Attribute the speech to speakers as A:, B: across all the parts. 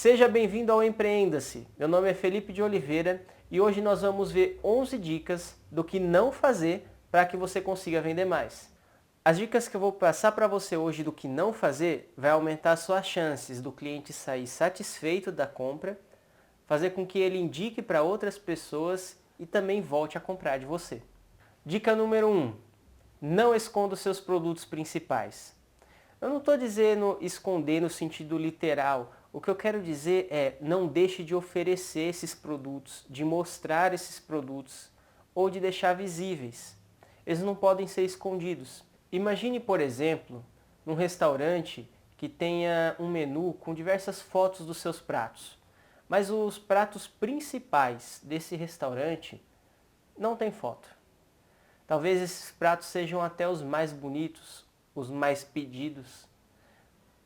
A: Seja bem-vindo ao Empreenda-se. Meu nome é Felipe de Oliveira e hoje nós vamos ver 11 dicas do que não fazer para que você consiga vender mais. As dicas que eu vou passar para você hoje do que não fazer vai aumentar suas chances do cliente sair satisfeito da compra, fazer com que ele indique para outras pessoas e também volte a comprar de você. Dica número 1. Não esconda os seus produtos principais. Eu não estou dizendo esconder no sentido literal. O que eu quero dizer é não deixe de oferecer esses produtos, de mostrar esses produtos ou de deixar visíveis. Eles não podem ser escondidos. Imagine, por exemplo, num restaurante que tenha um menu com diversas fotos dos seus pratos. Mas os pratos principais desse restaurante não tem foto. Talvez esses pratos sejam até os mais bonitos, os mais pedidos.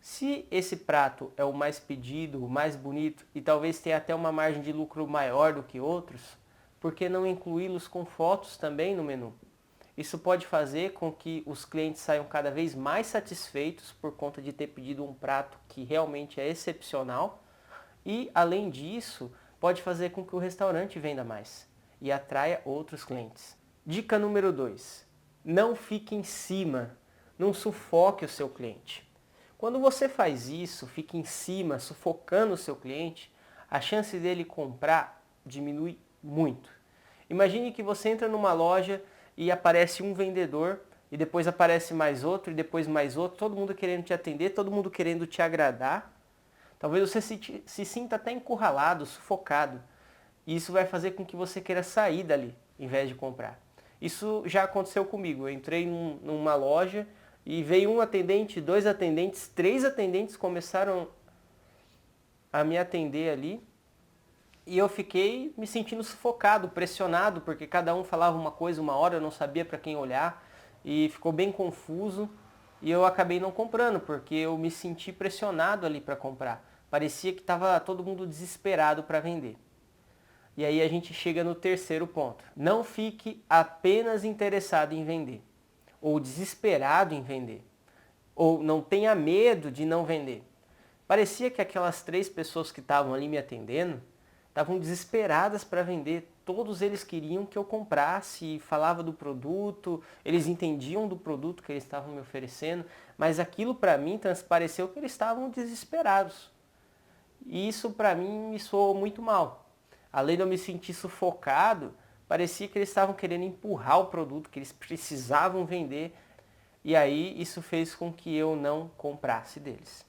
A: Se esse prato é o mais pedido, o mais bonito e talvez tenha até uma margem de lucro maior do que outros, por que não incluí-los com fotos também no menu? Isso pode fazer com que os clientes saiam cada vez mais satisfeitos por conta de ter pedido um prato que realmente é excepcional e, além disso, pode fazer com que o restaurante venda mais e atraia outros clientes. Dica número 2. Não fique em cima, não sufoque o seu cliente. Quando você faz isso, fica em cima, sufocando o seu cliente, a chance dele comprar diminui muito. Imagine que você entra numa loja e aparece um vendedor, e depois aparece mais outro, e depois mais outro, todo mundo querendo te atender, todo mundo querendo te agradar. Talvez você se sinta até encurralado, sufocado. E isso vai fazer com que você queira sair dali, em vez de comprar. Isso já aconteceu comigo. Eu entrei numa loja e veio um atendente, dois atendentes, três atendentes começaram a me atender ali. E eu fiquei me sentindo sufocado, pressionado, porque cada um falava uma coisa uma hora, eu não sabia para quem olhar. E ficou bem confuso. E eu acabei não comprando, porque eu me senti pressionado ali para comprar. Parecia que estava todo mundo desesperado para vender. E aí a gente chega no terceiro ponto. Não fique apenas interessado em vender, ou desesperado em vender, ou não tenha medo de não vender. Parecia que aquelas três pessoas que estavam ali me atendendo estavam desesperadas para vender. Todos eles queriam que eu comprasse, falava do produto, eles entendiam do produto que eles estavam me oferecendo, mas aquilo para mim transpareceu que eles estavam desesperados. E isso para mim me soou muito mal. Além de eu me sentir sufocado, parecia que eles estavam querendo empurrar o produto, que eles precisavam vender. E aí isso fez com que eu não comprasse deles.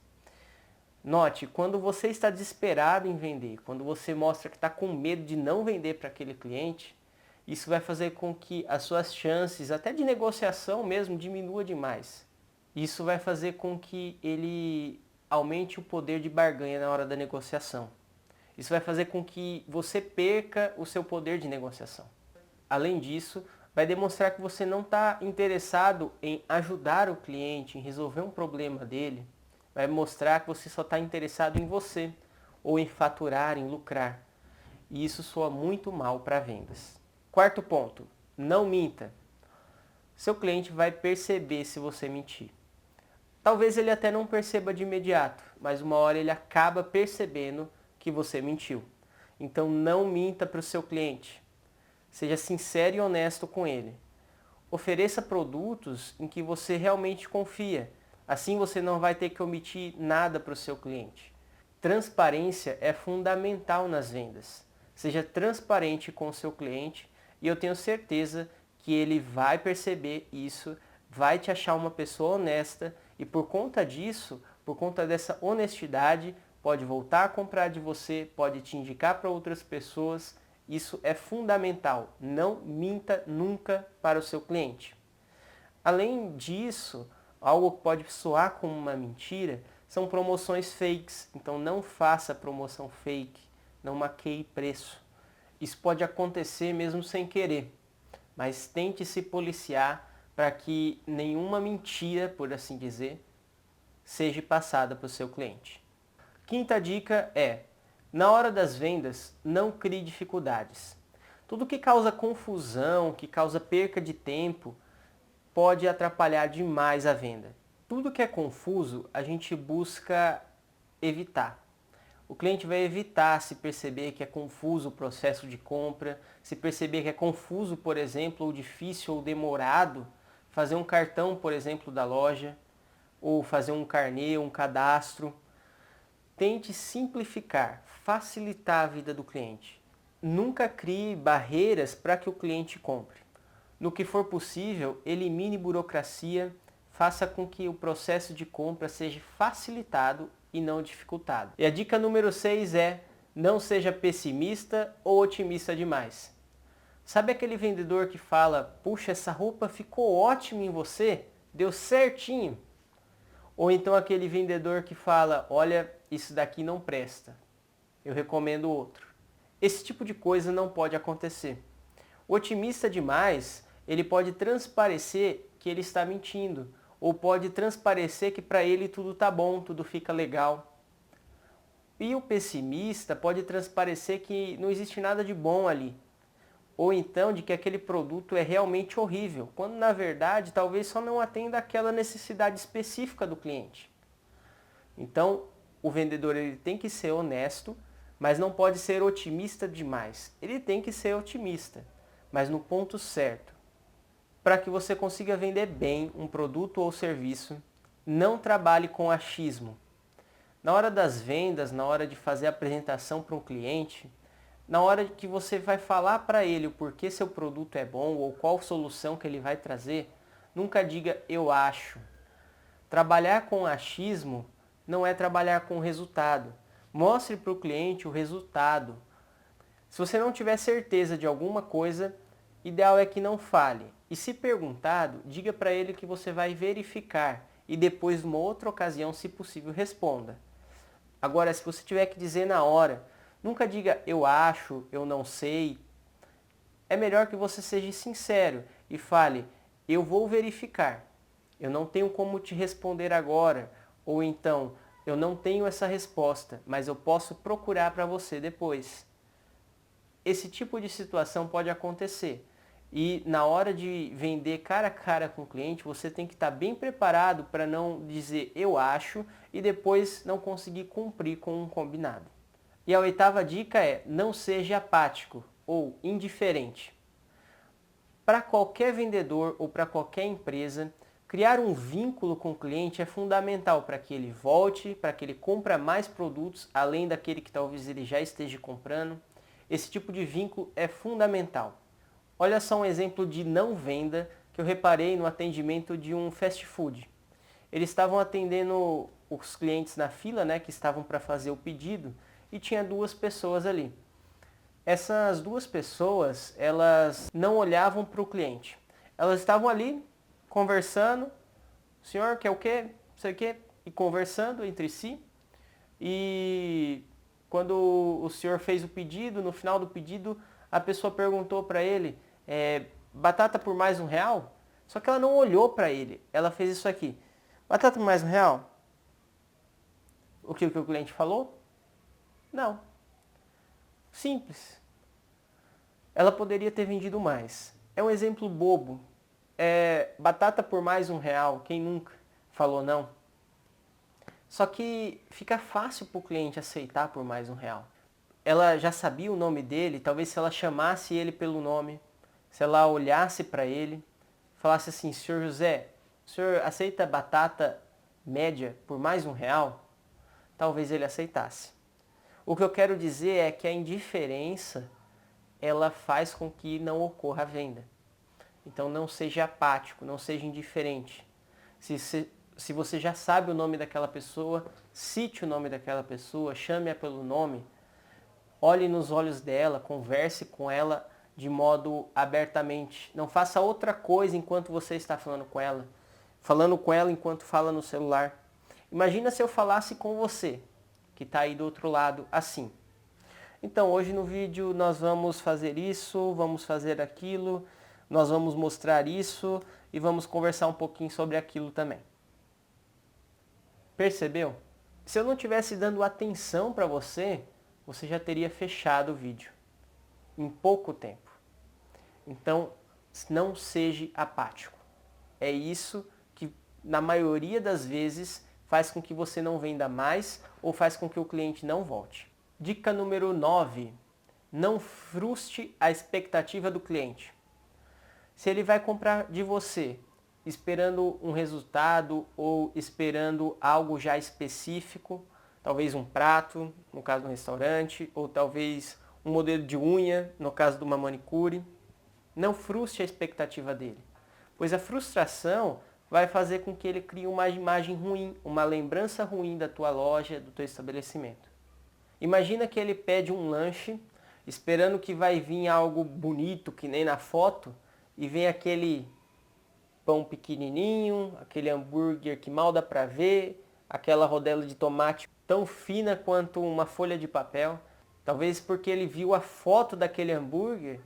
A: Note, quando você está desesperado em vender, quando você mostra que está com medo de não vender para aquele cliente, isso vai fazer com que as suas chances, até de negociação mesmo, diminua demais. Isso vai fazer com que ele aumente o poder de barganha na hora da negociação. Isso vai fazer com que você perca o seu poder de negociação. Além disso, vai demonstrar que você não está interessado em ajudar o cliente, em resolver um problema dele. Vai mostrar que você só está interessado em você, ou em faturar, em lucrar. E isso soa muito mal para vendas. Quarto ponto, não minta. Seu cliente vai perceber se você mentir. Talvez ele até não perceba de imediato, mas uma hora ele acaba percebendo que você mentiu. Então não minta para o seu cliente. Seja sincero e honesto com ele. Ofereça produtos em que você realmente confia. Assim você não vai ter que omitir nada para o seu cliente. Transparência é fundamental nas vendas. Seja transparente com o seu cliente e eu tenho certeza que ele vai perceber isso, vai te achar uma pessoa honesta e por conta disso, por conta dessa honestidade, pode voltar a comprar de você, pode te indicar para outras pessoas. Isso é fundamental. Não minta nunca para o seu cliente. Além disso, algo que pode soar como uma mentira são promoções fakes. Então não faça promoção fake, não maqueie preço. Isso pode acontecer mesmo sem querer, mas tente se policiar para que nenhuma mentira, por assim dizer, seja passada para o seu cliente. Quinta dica é, na hora das vendas, não crie dificuldades. Tudo que causa confusão, que causa perca de tempo, pode atrapalhar demais a venda. Tudo que é confuso, a gente busca evitar. O cliente vai evitar se perceber que é confuso o processo de compra, se perceber que é confuso, por exemplo, ou difícil ou demorado fazer um cartão, por exemplo, da loja, ou fazer um carnê, um cadastro. Tente simplificar, facilitar a vida do cliente. Nunca crie barreiras para que o cliente compre. No que for possível, elimine burocracia, faça com que o processo de compra seja facilitado e não dificultado. E a dica número 6 é: não seja pessimista ou otimista demais. Sabe aquele vendedor que fala: puxa, essa roupa ficou ótima em você, deu certinho? Ou então aquele vendedor que fala: olha, isso daqui não presta, eu recomendo outro. Esse tipo de coisa não pode acontecer. O otimista demais, ele pode transparecer que ele está mentindo, ou pode transparecer que para ele tudo está bom, tudo fica legal. E o pessimista pode transparecer que não existe nada de bom ali, ou então de que aquele produto é realmente horrível, quando na verdade talvez só não atenda àquela necessidade específica do cliente. Então, o vendedor ele tem que ser honesto, mas não pode ser otimista demais. Ele tem que ser otimista, mas no ponto certo. Para que você consiga vender bem um produto ou serviço, não trabalhe com achismo. Na hora das vendas, na hora de fazer a apresentação para um cliente, na hora que você vai falar para ele o porquê seu produto é bom ou qual solução que ele vai trazer, nunca diga eu acho. Trabalhar com achismo não é trabalhar com resultado. Mostre para o cliente o resultado. Se você não tiver certeza de alguma coisa, ideal é que não fale. E se perguntado, diga para ele que você vai verificar e depois, numa outra ocasião, se possível, responda. Agora, se você tiver que dizer na hora, nunca diga eu acho, eu não sei. É melhor que você seja sincero e fale: eu vou verificar. Eu não tenho como te responder agora. Ou então, eu não tenho essa resposta, mas eu posso procurar para você depois. Esse tipo de situação pode acontecer. E na hora de vender cara a cara com o cliente, você tem que estar bem preparado para não dizer eu acho e depois não conseguir cumprir com um combinado. E a 8ª dica é: não seja apático ou indiferente. Para qualquer vendedor ou para qualquer empresa, criar um vínculo com o cliente é fundamental para que ele volte, para que ele compre mais produtos, além daquele que talvez ele já esteja comprando. Esse tipo de vínculo é fundamental. Olha só um exemplo de não venda que eu reparei no atendimento de um fast food. Eles estavam atendendo os clientes na fila, né, que estavam para fazer o pedido, e tinha 2 pessoas ali. Essas 2 pessoas, elas não olhavam para o cliente. Elas estavam ali conversando: o senhor quer o quê? Não sei o quê, e conversando entre si. E quando o senhor fez o pedido, no final do pedido, a pessoa perguntou para ele: batata por mais R$1? Só que ela não olhou para ele, ela fez isso aqui: batata por mais R$1? O que o cliente falou? Não. Simples. Ela poderia ter vendido mais. É um exemplo bobo. Batata por mais R$1, quem nunca falou não? Só que fica fácil para o cliente aceitar por mais R$1. Ela já sabia o nome dele, talvez se ela chamasse ele pelo nome, se ela olhasse para ele, falasse assim: senhor José, o senhor aceita batata média por mais R$1? Talvez ele aceitasse. O que eu quero dizer é que a indiferença, ela faz com que não ocorra a venda. Então não seja apático, não seja indiferente. Se você já sabe o nome daquela pessoa, cite o nome daquela pessoa, chame-a pelo nome, olhe nos olhos dela, converse com ela de modo abertamente. Não faça outra coisa enquanto você está falando com ela enquanto fala no celular. Imagina se eu falasse com você, que está aí do outro lado, assim. Então, hoje no vídeo nós vamos fazer isso, vamos fazer aquilo, nós vamos mostrar isso e vamos conversar um pouquinho sobre aquilo também. Percebeu? Se eu não estivesse dando atenção para você, você já teria fechado o vídeo em pouco tempo. Então, não seja apático. É isso que, na maioria das vezes, faz com que você não venda mais ou faz com que o cliente não volte. Dica número 9. Não frustre a expectativa do cliente. Se ele vai comprar de você esperando um resultado ou esperando algo já específico, talvez um prato, no caso do restaurante, ou talvez um modelo de unha, no caso de uma manicure, não frustre a expectativa dele, pois a frustração vai fazer com que ele crie uma imagem ruim, uma lembrança ruim da tua loja, do teu estabelecimento. Imagina que ele pede um lanche, esperando que vai vir algo bonito, que nem na foto, e vem aquele pão pequenininho, aquele hambúrguer que mal dá para ver, aquela rodela de tomate tão fina quanto uma folha de papel. Talvez porque ele viu a foto daquele hambúrguer,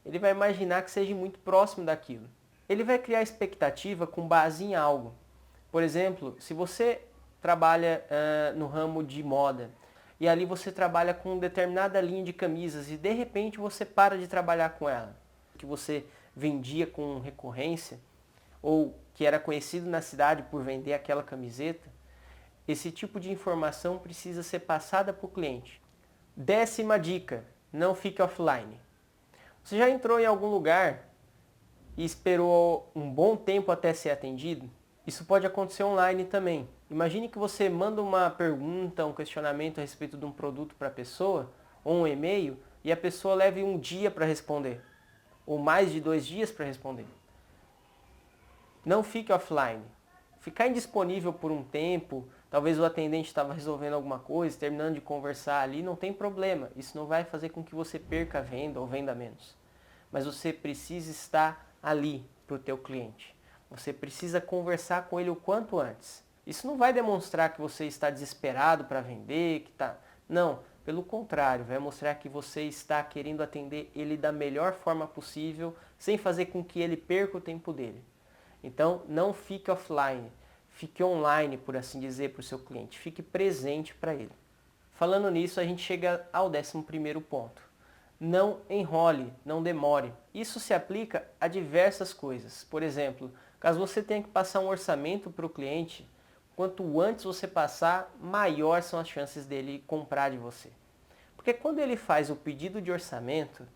A: ele vai imaginar que seja muito próximo daquilo. Ele vai criar expectativa com base em algo. Por exemplo, se você trabalha no ramo de moda e ali você trabalha com determinada linha de camisas e de repente você para de trabalhar com ela, que você vendia com recorrência ou que era conhecido na cidade por vender aquela camiseta, esse tipo de informação precisa ser passada para o cliente. 10ª dica, não fique offline. Você já entrou em algum lugar e esperou um bom tempo até ser atendido? Isso pode acontecer online também. Imagine que você manda uma pergunta, um questionamento a respeito de um produto para a pessoa, ou um e-mail, e a pessoa leve um dia para responder, ou mais de 2 dias para responder. Não fique offline. Ficar indisponível por um tempo, talvez o atendente estava resolvendo alguma coisa, terminando de conversar ali, não tem problema. Isso não vai fazer com que você perca a venda ou venda menos. Mas você precisa estar ali para o teu cliente. Você precisa conversar com ele o quanto antes. Isso não vai demonstrar que você está desesperado para vender, que tá... Não, pelo contrário, vai mostrar que você está querendo atender ele da melhor forma possível, sem fazer com que ele perca o tempo dele. Então, não fique offline, fique online, por assim dizer, para o seu cliente. Fique presente para ele. Falando nisso, a gente chega ao 11º ponto. Não enrole, não demore. Isso se aplica a diversas coisas. Por exemplo, caso você tenha que passar um orçamento para o cliente, quanto antes você passar, maior são as chances dele comprar de você. Porque quando ele faz o pedido de orçamento,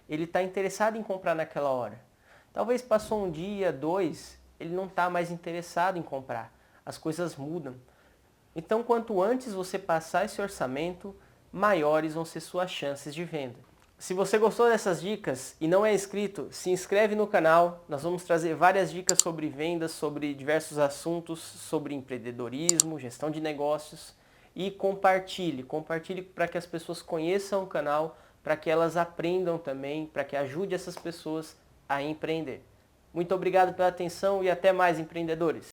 A: ele está interessado em comprar naquela hora. Talvez passou um dia, 2, ele não está mais interessado em comprar. As coisas mudam. Então, quanto antes você passar esse orçamento, maiores vão ser suas chances de venda. Se você gostou dessas dicas e não é inscrito, se inscreve no canal. Nós vamos trazer várias dicas sobre vendas, sobre diversos assuntos, sobre empreendedorismo, gestão de negócios. E compartilhe para que as pessoas conheçam o canal, para que elas aprendam também, para que ajude essas pessoas a empreender. Muito obrigado pela atenção e até mais, empreendedores!